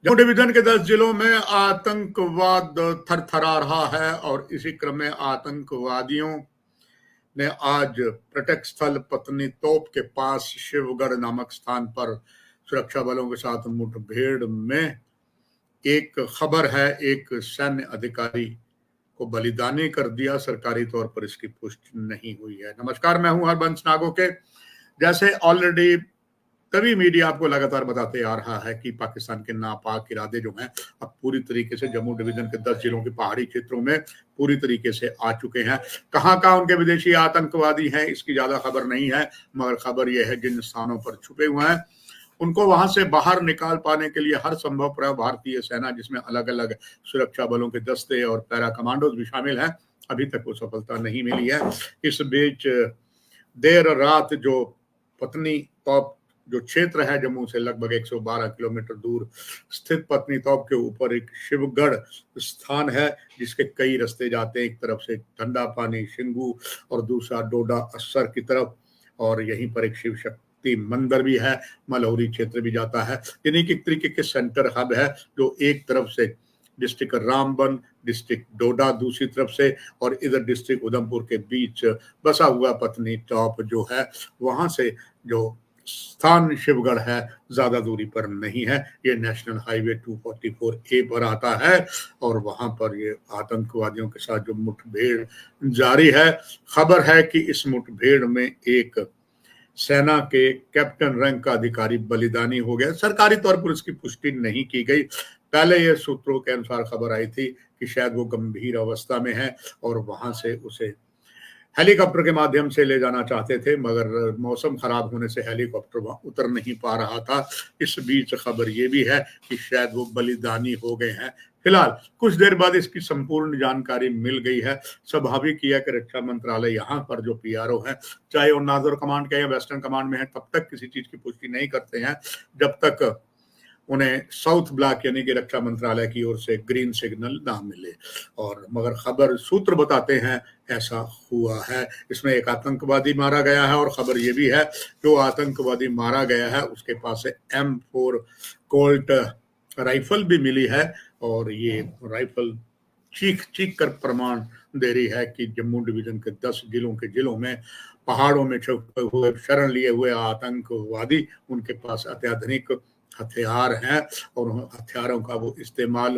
Jammu division के 10 जिलों में आतंकवाद थरथरा रहा है और इसी क्रम में आतंकवादियों ने आज प्रटेक स्थल पत्नी तोप के पास शिवगढ़ नामक स्थान पर सुरक्षा बलों के साथ मुठभेड़ में एक खबर है, एक सैन्य अधिकारी को बलिदानी कर दिया। सरकारी तौर पर इसकी पुष्टि नहीं हुई है। नमस्कार, मैं हूं हरबंश नागोके। जैसे ऑलरेडी तभी मीडिया आपको लगातार बताते आ रहा है कि पाकिस्तान के नापाक इरादे जो हैं अब पूरी तरीके से जम्मू डिवीजन के 10 जिलों के पहाड़ी क्षेत्रों में पूरी तरीके से आ चुके हैं। कहां कहां उनके विदेशी आतंकवादी हैं इसकी ज्यादा खबर नहीं है, मगर खबर यह है जिन स्थानों पर छुपे हुए हैं उनको वहां से बाहर निकाल पाने के लिए हर संभव प्रयास भारतीय सेना, जिसमें अलग अलग सुरक्षा बलों के दस्ते और पैरा कमांडोज भी शामिल हैं, अभी तक वो सफलता नहीं मिली है। इस बीच देर रात जो पत्नी तोप जो क्षेत्र है जम्मू से लगभग 112 किलोमीटर दूर स्थित पत्नी तोप के ऊपर एक शिवगढ़ स्थान है जिसके कई रास्ते जाते हैं। एक तरफ से ठंडा पानी शिंगू और दूसरा डोडा अस्सर की तरफ, और यहीं पर एक शिव शक्ति मंदिर भी है। मलहौरी क्षेत्र भी जाता है, यानी कि एक तरीके के सेंटर हब है जो एक तरफ से डिस्ट्रिक्ट रामबन, डिस्ट्रिक्ट डोडा दूसरी तरफ से, और इधर डिस्ट्रिक्ट उधमपुर के बीच बसा हुआ पत्नी टॉप जो है, वहां से जो स्थान शिवगढ़ है ज्यादा दूरी पर नहीं है। ये नेशनल हाईवे 244A पर आता है और वहां पर ये आतंकवादियों के साथ जो मुठभेड़ जारी है। खबर है कि इस मुठभेड़ में एक सेना के कैप्टन रैंक का अधिकारी बलिदानी हो गया। सरकारी तौर पर इसकी पुष्टि नहीं की गई। पहले ये सूत्रों के अनुसार खबर आई थी कि शायद वो गंभीर अवस्था में है और वहां से उसे हेलीकॉप्टर के माध्यम से ले जाना चाहते थे, मगर मौसम खराब होने से हेलीकॉप्टर वहां उतर नहीं पा रहा था। इस बीच खबर ये भी है कि शायद वो बलिदानी हो गए हैं। फिलहाल कुछ देर बाद इसकी संपूर्ण जानकारी मिल गई है। स्वाभाविक किया कि रक्षा मंत्रालय यहाँ पर जो पीआरओ है, चाहे वो नाजर कमांड के या वेस्टर्न कमांड में है, तब तक किसी चीज की पुष्टि नहीं करते हैं जब तक उन्हें साउथ ब्लॉक यानी कि रक्षा मंत्रालय की ओर से ग्रीन सिग्नल ना मिले। और मगर खबर सूत्र बताते हैं ऐसा हुआ है। इसमें एक आतंकवादी मारा गया है और खबर ये भी है जो आतंकवादी मारा गया है उसके पास से M4 कोल्ट राइफल भी मिली है, और ये राइफल चीख चीख कर प्रमाण दे रही है कि जम्मू डिवीजन के 10 जिलों के जिलों में पहाड़ों में छुपे हुए शरण लिए हुए आतंकवादी, उनके पास अत्याधुनिक हथियार हैं और उन हथियारों का वो इस्तेमाल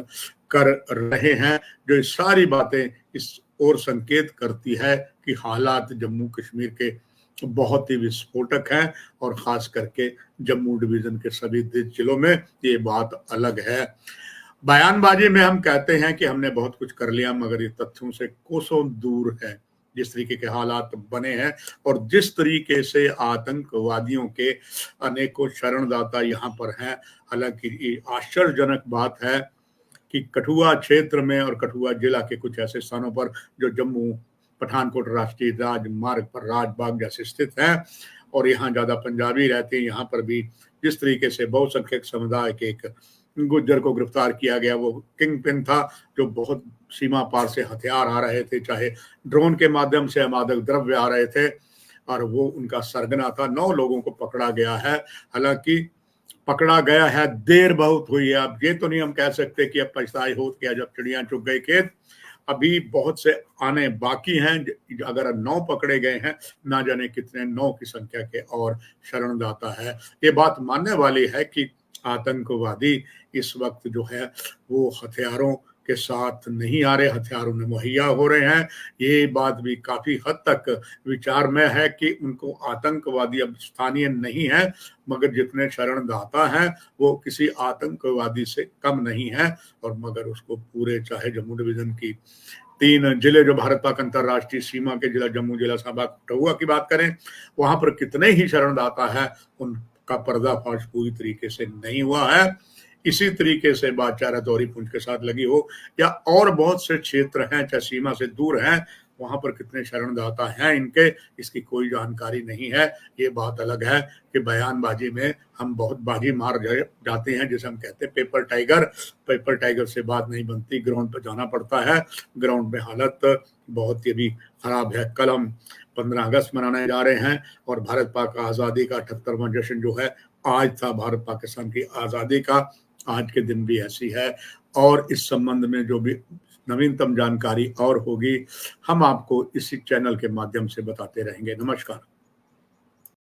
कर रहे हैं। जो ये सारी बातें इस ओर संकेत करती है कि हालात जम्मू कश्मीर के बहुत ही विस्फोटक हैं, और खास करके जम्मू डिवीजन के सभी 10 जिलों में ये बात अलग है। बयानबाजी में हम कहते हैं कि हमने बहुत कुछ कर लिया, मगर ये तथ्यों से कोसों दूर है। जिस तरीके के हालात बने हैं और जिस तरीके से आतंकवादियों के अनेकों शरणदाता यहाँ पर हैं, हालांकि ये आश्चर्यजनक बात है कि कठुआ क्षेत्र में और कठुआ जिला के कुछ ऐसे स्थानों पर जो जम्मू पठानकोट राष्ट्रीय राजमार्ग पर राजबाग जैसे स्थित हैं और यहाँ ज्यादा पंजाबी रहते हैं, यहाँ पर भी जिस तरीके से बहुसंख्यक समुदाय के एक गुज्जर को गिरफ्तार किया गया, वो किंग पिन था जो बहुत सीमा पार से हथियार आ रहे थे, चाहे ड्रोन के माध्यम से मादक द्रव्य आ रहे थे, और वो उनका सरगना था। 9 लोगों को पकड़ा गया है। हालांकि पकड़ा गया है, देर बहुत हुई है। अब ये तो नहीं हम कह सकते कि अब पछताई हो गया जब चिड़िया चुग गई खेत। अभी बहुत से आने बाकी हैं। अगर 9 पकड़े गए हैं, ना जाने कितने 9 की संख्या के और शरणदाता है। ये बात मानने वाली है कि आतंकवादी इस वक्त जो है वो हथियारों के साथ नहीं आ रहे, हथियार उन्हें मुहैया हो रहे हैं। ये बात भी काफी हद तक विचार में है कि उनको आतंकवादी अब स्थानीय नहीं है, मगर जितने शरणदाता हैं वो किसी आतंकवादी से कम नहीं है। और मगर उसको पूरे, चाहे जम्मू डिवीजन की 3 जिले जो भारत पाक अंतरराष्ट्रीय सीमा के जिला जम्मू, जिला साहबा, कठुआ की बात करें, वहां पर कितने ही शरणदाता है उनका पर्दाफाश पूरी तरीके से नहीं हुआ है। इसी तरीके से बात चाहे राजौरी पुंछ के साथ लगी हो या और बहुत से क्षेत्र हैं चाहे सीमा से दूर हैं, वहां पर कितने शरणदाता हैं इनके, इसकी कोई जानकारी नहीं है। ये बात अलग है कि बयानबाजी में हम बहुत बाजी मार जाते हैं, जैसे हम कहते हैं पेपर टाइगर। पेपर टाइगर से बात नहीं बनती, ग्राउंड पर जाना पड़ता है। ग्राउंड में हालत बहुत ही अभी खराब है। कल हम 15 अगस्त मनाने जा रहे हैं और भारत पाक आज़ादी का 78वां जश्न जो है आज था, भारत पाकिस्तान की आज़ादी का। आज के दिन भी ऐसी है और इस संबंध में जो भी नवीनतम जानकारी और होगी, हम आपको इसी चैनल के माध्यम से बताते रहेंगे। नमस्कार।